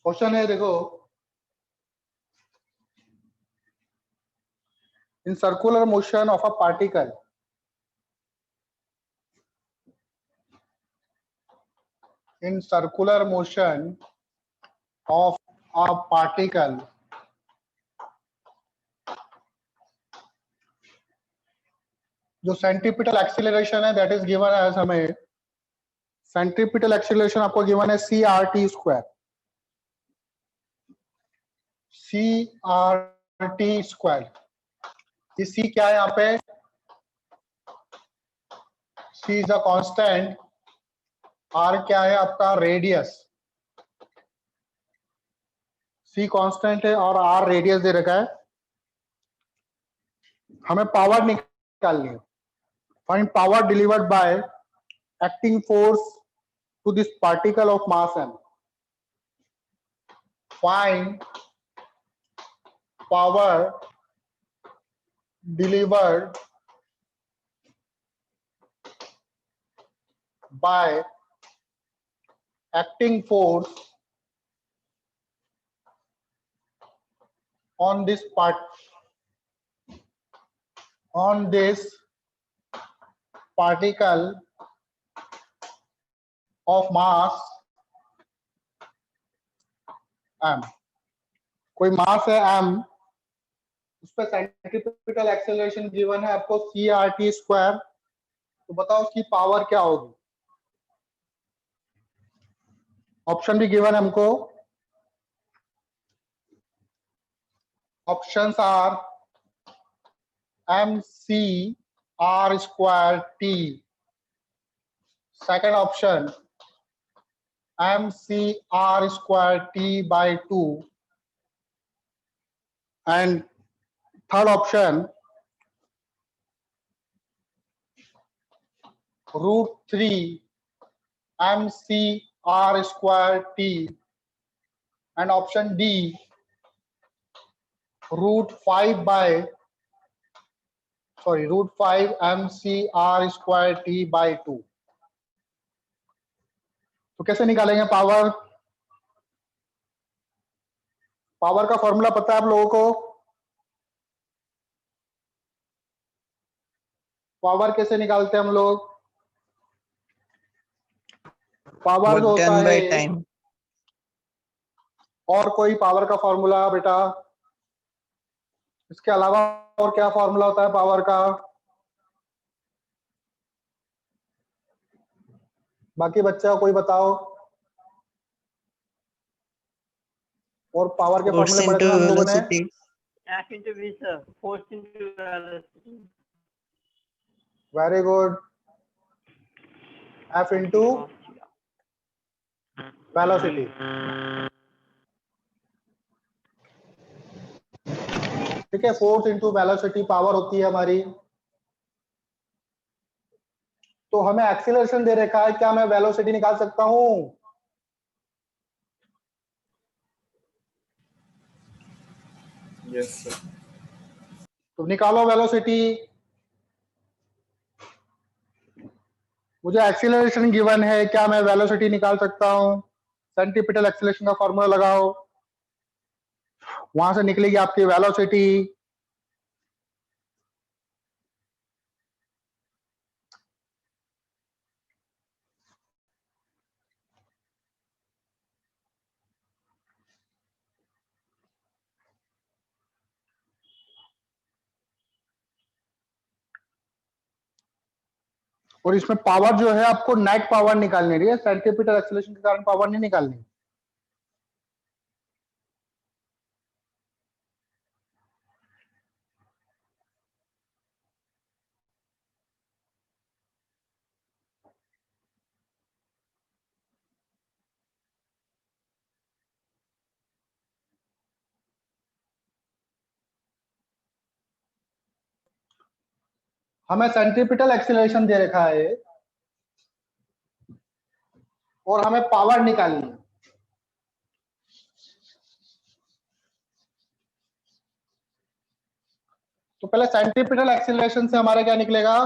Question है देखो, in circular motion of a particle in circular motion of a particle जो centripetal acceleration है that is given as, हमें centripetal acceleration आपको given है C R T square, C R T square. ये C क्या है यहाँ पे, C is a constant, R क्या है आपका रेडियस, सी कांस्टेंट है और आर रेडियस दे रखा है। हमें पावर निकालनी है, find power delivered by acting force to this particle of mass m. Find power delivered by acting force on this particle of mass m. कोई मास है m, उस पर सेंट्रीपिटल एक्सेलरेशन गिवन है आपको सी आर टी स्क्वायर, तो बताओ उसकी power क्या होगी। ऑप्शन भी गिवन है हमको, options are M C R square T, second option mc r square t by 2, and third option √3 mc r square t, and option D √5 mc r square t by 2। तो कैसे निकालेंगे power, power का formula पता है आप लोगों को, power कैसे निकालते हैं हम लोग, पावर जो होता है टाइम। और कोई पावर का फॉर्मूला बेटा, इसके अलावा और क्या फॉर्मूला होता है पावर का, बाकी बच्चा कोई बताओ। और पावर के फॉर्मूले पढ़े थे हम लोगों ने, F into V sir, force into velocity. Very good, F into velocity. ठीक है, फोर्स इंटू वेलोसिटी पावर होती है हमारी। तो हमें एक्सीलरेशन दे रखा है, क्या मैं वेलोसिटी निकाल सकता हूं? Yes sir. तो निकालो वेलोसिटी। मुझे एक्सीलरेशन गिवन है, क्या मैं वेलोसिटी निकाल सकता हूं? सेंट्रीपिटल एक्सीलरेशन का फॉर्मूला लगाओ, वहां से निकलेगी आपकी वेलोसिटी। और इसमें पावर जो है आपको नेट पावर निकालनी है, सेंट्रीपिटल एक्सीलरेशन के कारण पावर नहीं निकालनी। हमें सेंट्रीपिटल एक्सीलरेशन दे रखा है और हमें पावर निकालनी है। तो पहले सेंट्रीपिटल एक्सीलरेशन से हमारा क्या निकलेगा,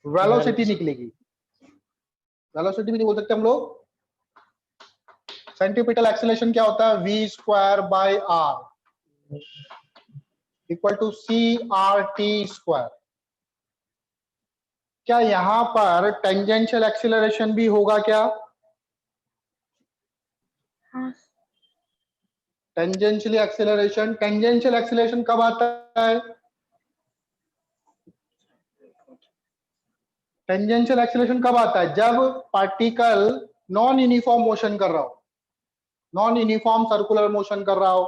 वेलोसिटी निकलेगी। वेलोसिटी भी नहीं बोल सकते हम लोग, सेंट्रीपिटल एक्सेलरेशन क्या होता है? v square by r equal to CRT square. क्या यहां पर टेंजेंशियल एक्सेलरेशन भी होगा क्या? टेंजेंशियल एक्सेलरेशन कब आता है? टेंजेंशियल एक्सेलरेशन कब आता है? जब पार्टिकल नॉन यूनिफॉर्म मोशन कर रहा हो, नॉन यूनिफॉर्म सर्कुलर मोशन कर रहा हो।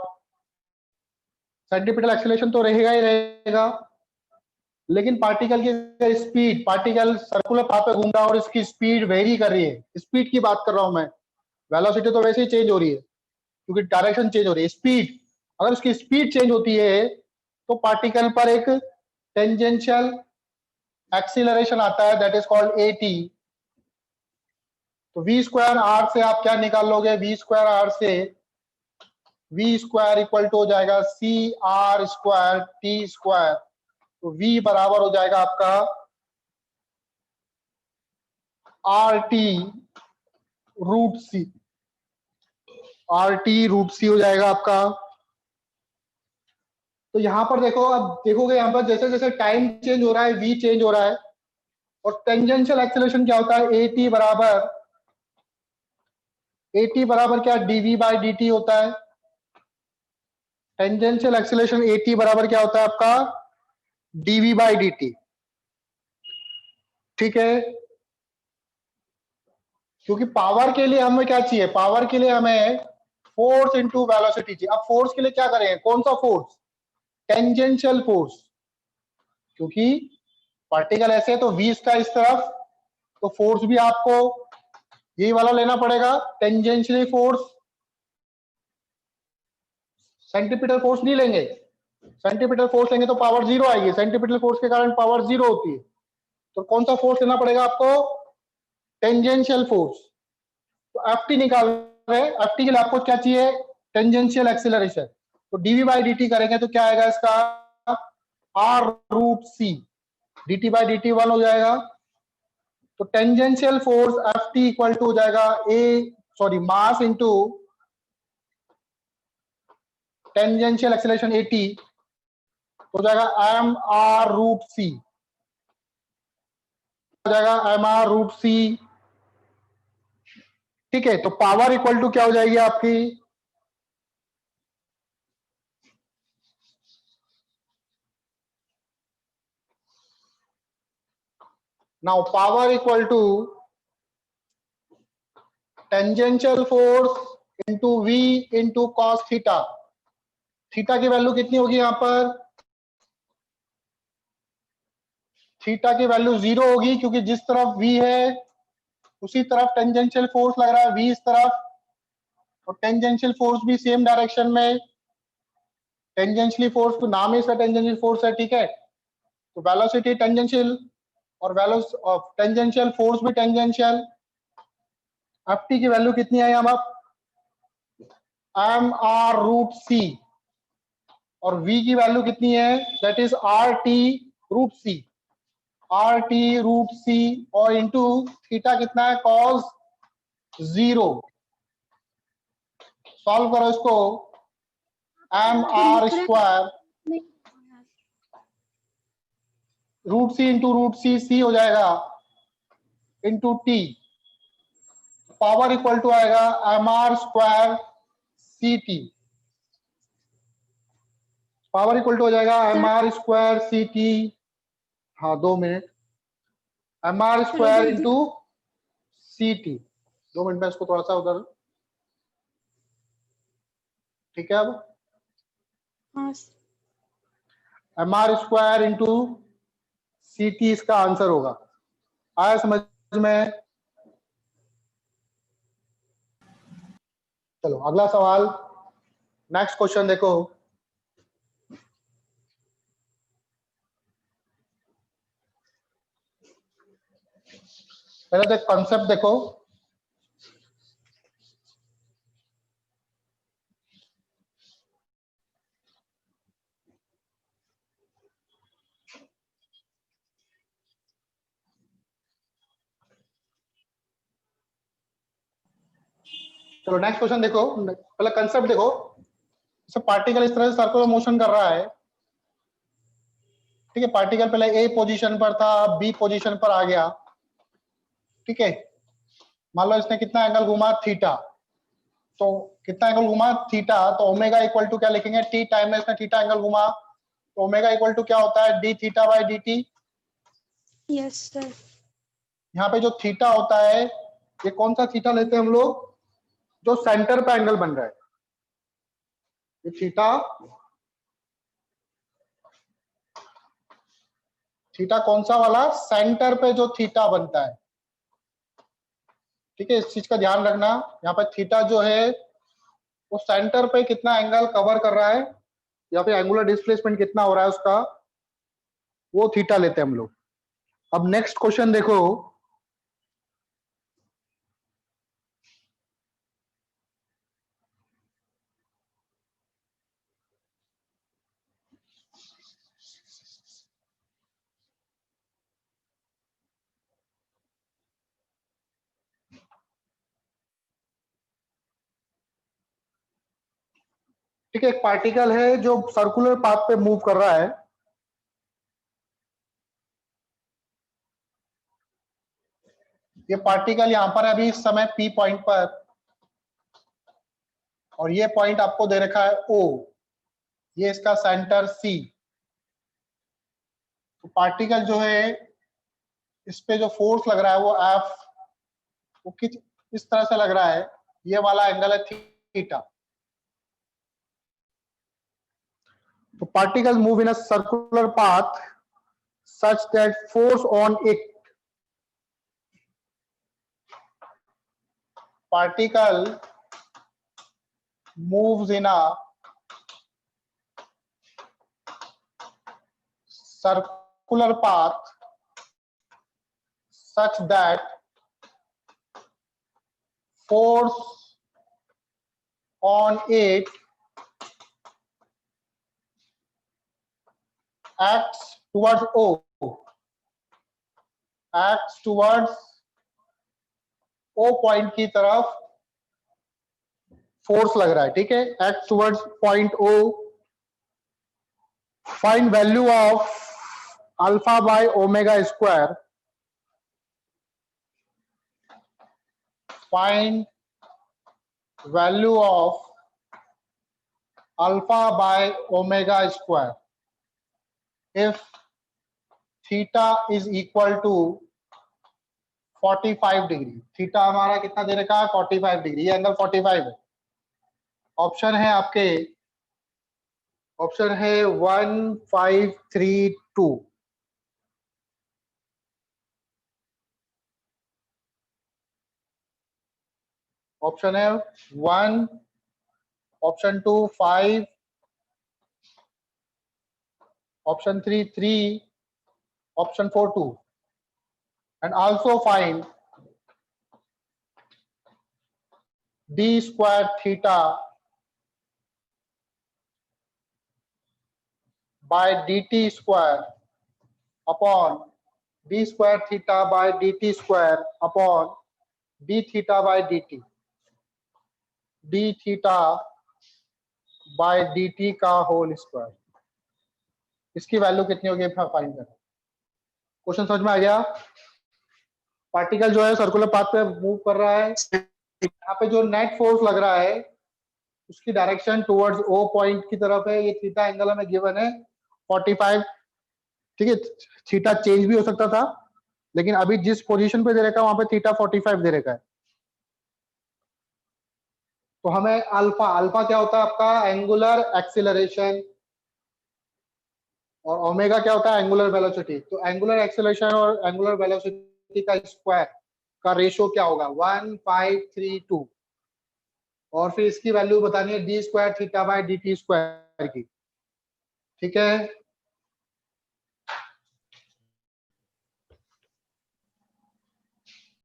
सेंट्रीपिटल एक्सेलरेशन तो रहेगा ही रहेगा, लेकिन पार्टिकल की स्पीड, पार्टिकल सर्कुलर पाथ पे घूम रहा है और इसकी स्पीड वेरी कर रही है। स्पीड की बात कर रहा हूं मैं, वेलोसिटी तो वैसे ही चेंज हो रही है क्योंकि डायरेक्शन चेंज हो रही है। स्पीड, अगर उसकी स्पीड चेंज होती है तो पार्टिकल पर एक टेंजेंशियल एक्सीलरेशन आता है, दैट इज कॉल्ड AT। तो v स्क्वायर आर से आप क्या निकाल लोगे? v स्क्वायर आर से v स्क्वायर इक्वल टू हो जाएगा CR स्क्वायर T स्क्वायर। तो v बराबर हो जाएगा आपका RT रूट सी, RT रूट सी हो जाएगा आपका। तो यहां पर देखो, अब देखोगे यहां पर जैसे जैसे टाइम चेंज हो रहा है v चेंज हो रहा है। और टेंजेंशियल एक्सेलरेशन क्या होता है? AT बराबर क्या? dv बाई dt होता है। टेंजेंशियल एक्सेलरेशन AT बराबर क्या होता है आपका? dv by dt। ठीक है, क्योंकि पावर के लिए हमें क्या चाहिए? पावर के लिए हमें फोर्स इनटू वेलोसिटी चाहिए। अब फोर्स के लिए क्या करें? कौन सा फोर्स? Tangential force. क्योंकि पार्टिकल ऐसे है तो v इसका इस तरफ, तो फोर्स भी आपको यही वाला लेना पड़ेगा, टेंजेंशियल फोर्स। सेंट्रीपिटल फोर्स नहीं लेंगे, सेंट्रीपिटल फोर्स लेंगे तो पावर जीरो आएगी। सेंट्रीपिटल फोर्स के कारण पावर जीरो होती है। तो कौन सा फोर्स लेना पड़ेगा आपको? Tangential force. तो एफ निकाल रहे हैं, एफ के लिए आपको क्या चाहिए? Tangential acceleration. तो डीवी बाई डी करेंगे तो क्या आएगा इसका? R root C, dt by dt 1 हो जाएगा। तो tangential force F T equal to हो जाएगा mass into tangential acceleration AT हो जाएगा mr√c, हो जाएगा mr√c। ठीक है, तो पावर इक्वल टू क्या हो जाएगी आपकी? Now power equal to tangential force into v into cos theta. Theta की वैल्यू कितनी होगी यहां पर? थीटा की वैल्यू 0 होगी, क्योंकि जिस तरफ v है उसी तरफ टेंजेंशियल फोर्स लग रहा है, v इस तरफ, और टेंजेंशियल फोर्स भी सेम डायरेक्शन में। टेंजेंशियल फोर्स तो नाम ही इसका टेंजेंशियल फोर्स है, ठीक है। तो वेलोसिटी टेंजेंशियल और टेंजेंशियल फोर्स भी टेंजेंशियल। एफ टी की वैल्यू कितनी है यहाँ पर? mr√c, और v की वैल्यू कितनी है? दैट इज RT√c, RT√c, और इंटू थीटा कितना है? cos 0। सॉल्व करो इसको, mr square √c into √c, c हो जाएगा into t। Power equal to आएगा mr square ct। Power equal to हो जाएगा mr स्क्वायर ct। हाँ 2 minute, mr square into ct। 2 minute में इसको थोड़ा सा उधर, ठीक है। अब mr स्क्वायर इंटू ct इसका आंसर होगा। आया समझ में? चलो अगला सवाल, नेक्स्ट क्वेश्चन देखो। पहले तो एक कॉन्सेप्ट देखो। चलो नेक्स्ट क्वेश्चन देखो, पहले कंसेप्ट देखो। जैसे पार्टिकल इस तरह से सर्कुलर मोशन कर रहा है, ठीक है, पार्टिकल पहले ए पोजीशन पर था, बी पोजीशन पर आ गया, ठीक है। मान लो इसने कितना एंगल घुमा, थीटा, तो कितना एंगल घुमा, थीटा, तो ओमेगा इक्वल टू क्या लिखेंगे, टी टाइम में इसने थीटा एंगल घुमा, तो ओमेगा इक्वल टू क्या होता है, D theta by D T. Yes sir. यहाँ पे जो थीटा होता है, ये कौन सा थीटा लेते हैं हम लोग, जो सेंटर पे एंगल बन रहा है, ये थीटा, थीटा कौन सा वाला, सेंटर पे जो थीटा बनता है, ठीक है, इस चीज का ध्यान रखना। यहाँ पे थीटा जो है वो सेंटर पे कितना एंगल कवर कर रहा है, या फिर एंगुलर डिस्प्लेसमेंट कितना हो रहा है उसका, वो थीटा लेते हैं हम लोग। अब नेक्स्ट क्वेश्चन देखो, ठीक है, एक पार्टिकल है जो सर्कुलर पाथ पे मूव कर रहा है, ये पार्टिकल यहां पर है अभी इस समय पी पॉइंट पर, और ये पॉइंट आपको दे रखा है ओ, ये इसका सेंटर सी। तो पार्टिकल जो है इस पे जो फोर्स लग रहा है वो एफ, वो किस इस तरह से लग रहा है, ये वाला एंगल है थीटा। तो particle move in a circular path such that force on it, particle moves in a circular path such that force on it acts towards O, acts towards O point की तरफ force लग रहा है, ठीक है, act towards point O। Find value of alpha by omega square, find value of alpha by omega square if theta is equal to 45 degree. Theta हमारा कितना दे रखा है, 45 डिग्री, ये एंगल 45 है। ऑप्शन है आपके, ऑप्शन है 1532, ऑप्शन है 1, option 2 5, option 3 3, option 4 2, and also find d square theta by dt square upon d square theta by dt square upon d theta by dt, d theta by dt का whole square, इसकी value कितनी होगी find करें। Question समझ में आ गया। Particle जो है सर्कुलर पाथ पे मूव कर रहा है, यहाँ पे जो नेट फोर्स लग रहा है उसकी डायरेक्शन टुवर्ड्स ओ पॉइंट की तरफ है, ये थीटा एंगल हमें गिवन है 45, ठीक है। थीटा चेंज भी हो सकता था, लेकिन अभी जिस पोजीशन पे दे रखा है वहां पे थीटा 45 दे रखा है। तो हमें अल्फा, अल्फा क्या होता है आपका, एंगुलर एक्सीलरेशन, और ओमेगा क्या होता है, एंगुलर वेलोसिटी। तो एंगुलर एक्सीलरेशन और एंगुलर वेलोसिटी का स्क्वायर का रेशियो क्या होगा, 1532, और फिर इसकी वैल्यू बतानी है D square theta by D T square की, ठीक है।